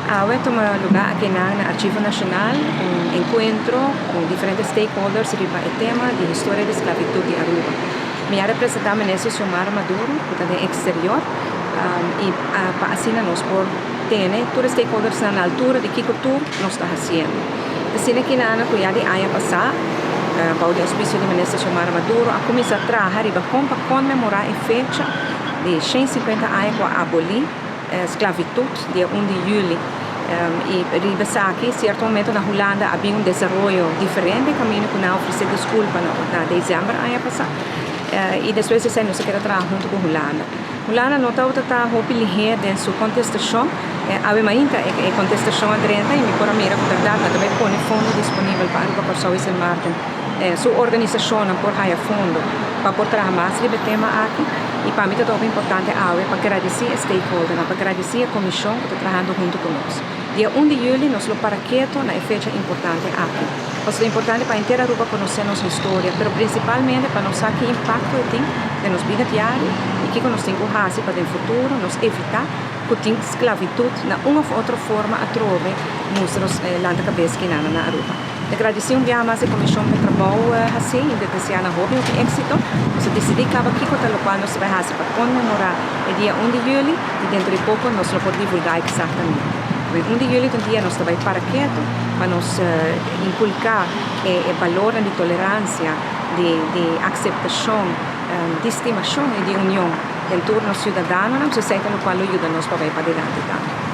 Hoy toma lugar aquí en el Archivo Nacional un encuentro con diferentes stakeholders sobre el tema de historia de esclavitud de Aruba. Me representa Menezes Xiomara Maduro, de exterior, y para así nos por tener todos los stakeholders a la altura de qué cultura nos está haciendo. Decir que nada que ya de año pasado, para el auspicio de Menezes Xiomara Maduro, a comenzar a trabajar y para conmemorar a fecha de 150 años para abolir esclavitud, dia 1 de julho. E riba aqui, certo momento na Holanda havia um desenvolvimento diferente, caminho que não ofereceu desculpa na dezembro ano passado. E depois esse ano se quer trabalhar junto com a Holanda. Holanda não está ligeira em sua contestação. Havia ainda a contestação adrenta e me por a mira com verdade, também põe fundo disponível para o professor Isel Martin. Sua organização por há fundo para trabalhar mais sobre o tema aqui. E para mim é muito importante para agradecer a stakeholder, para agradecer a comissão que está trabalhando junto conosco. Dia 1 de julho, nós vamos para Quito, na fecha importante aqui. É importante para a inteira Aruba conhecer nossa história, mas principalmente para nós saber que impacto tem na nossa vida diária e que nós temos que fazer para o futuro, nós evitar que tenha esclavitud na uma ou outra forma a trover nos landes cabeça que na Aruba. Agradecer dia mais a comissão de trabalho assim, e desejar na hobby um êxito. Nós decidimos que aqui o qual nós vamos fazer para comemorar o dia 1 de julho e dentro de pouco nós vamos divulgar exatamente. O 1 de julho é um dia nós vamos para Quito para nos inculcar o valor de tolerância, de aceitação, de estimação e de união dentro do cidadão, na sociedade no qual ajuda nós para ir para adelante.